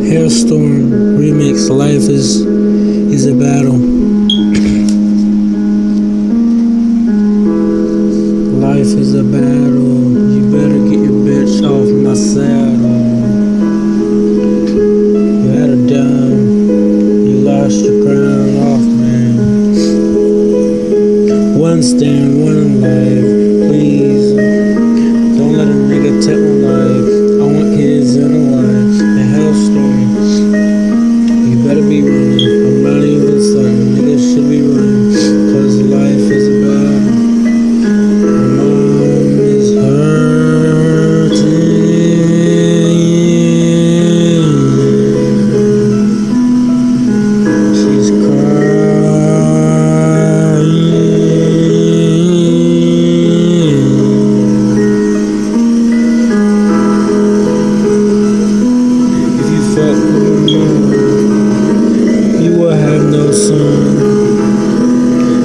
Hailstorm remix. Life is a battle. Life is a battle. You better get your bitch off my saddle. You had her down. You lost your crown off, man. One stand, one life. Please don't let a nigga take my life. I want kids and a wife. A Hailstorm. You better be running. I'm not even starting. Niggas should be running. Cause life is a battle. My mom is hurting. She's crying. If you fuck with her mom, you will have no son.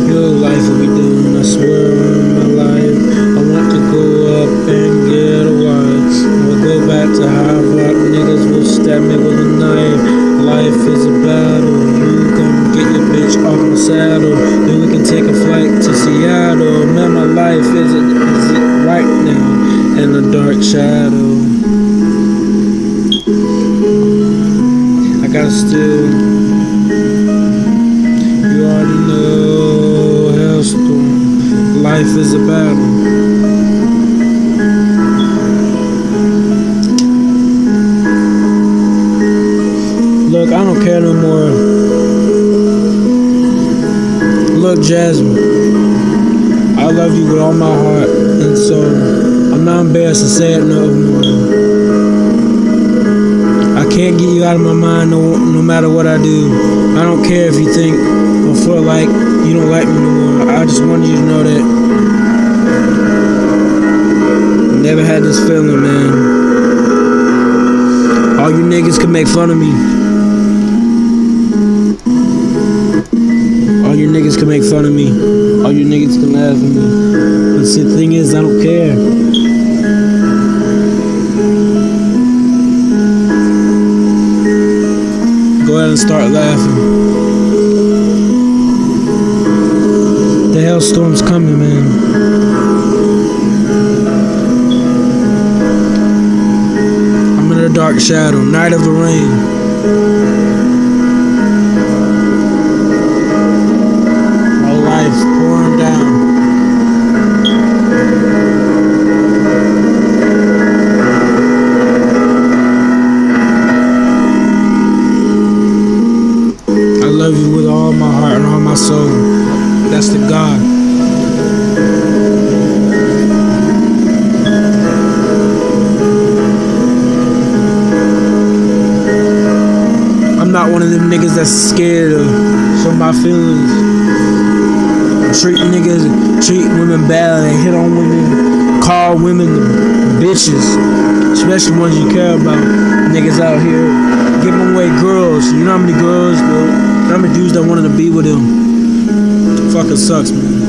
Your life will be doomed, I swear on my life. I want to go up and get a wife. We'll go back to high rock, niggas will stab me with a knife. Life is a battle, you come get your bitch off my saddle. Then we can take a flight to Seattle. Man, my life is it right now in the dark shadow. I gotta still, you already know, Hailstorm. Life is a battle. Look, I don't care no more. Look, Jasmine, I love you with all my heart and soul. I'm not embarrassed to say it no more. I can't get you out of my mind no matter what I do. I don't care if you think or feel like you don't like me no more. I just wanted you to know that I never had this feeling, man. All you niggas can make fun of me. All you niggas can make fun of me. All you niggas can laugh at me. But see, the thing is, I don't care. Go ahead and start laughing. The Hailstorm's coming, man. I'm in a dark shadow, night of the rain. My life's pouring down. I love you with all my heart and all my soul. That's the God. I'm not one of them niggas that's scared to show my feelings. Treat women bad, they hit on women, call women bitches, especially ones you care about. Niggas out here giving away girls. You know how many girls, bro? How many dudes that wanted to be with them? Fucking sucks, man.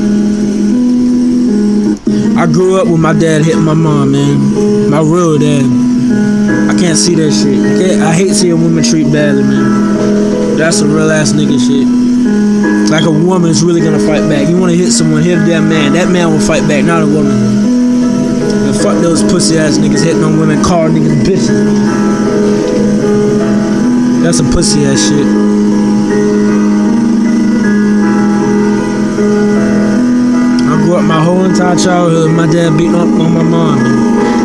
I grew up with my dad hitting my mom, man. My real dad. I can't see that shit. I hate seeing women treat badly, man. That's some real ass nigga shit. Like a woman's really gonna fight back. You wanna hit someone, hit that man. That man will fight back, not a woman. And fuck those pussy ass niggas hitting on women, calling niggas bitches. That's some pussy ass shit. I grew up my whole entire childhood, my dad beating up on my mom.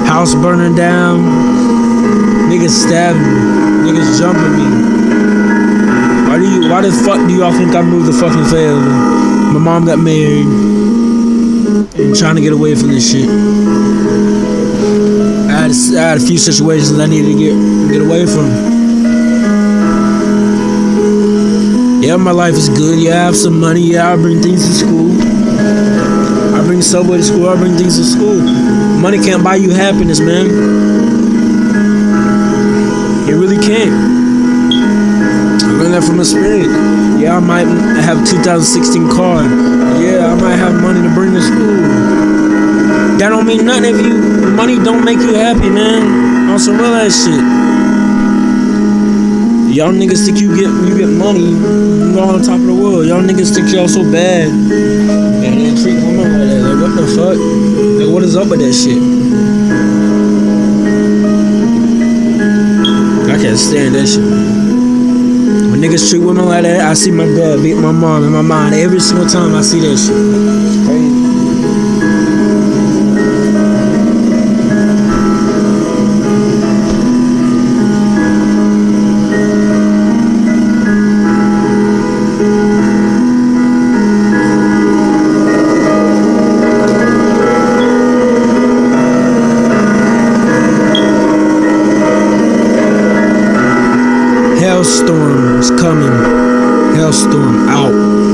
House burning down, niggas stabbing me, niggas jumping me. Why the fuck do y'all think I moved to fucking Fayetteville? My mom got married and trying to get away from this shit. I had a few situations I needed to get away from. Yeah, my life is good. Yeah, I have some money. Yeah, I bring things to school. I bring Subway to school. I bring things to school. Money can't buy you happiness, man. It really can't. I learned that from experience. Yeah, I might have a 2016 car. Yeah, I might have money to bring to school. That don't mean nothing if money don't make you happy, man. I On some real ass shit. Y'all niggas think you get money, you go on top of the world. Y'all niggas think y'all so bad. And then treat women like that. Like, what the fuck? Like, what is up with that shit? I can't stand that shit. When niggas treat women like that, I see my dad beat my mom in my mind every single time I see that shit. It's crazy. Hailstorm is coming. Hailstorm out.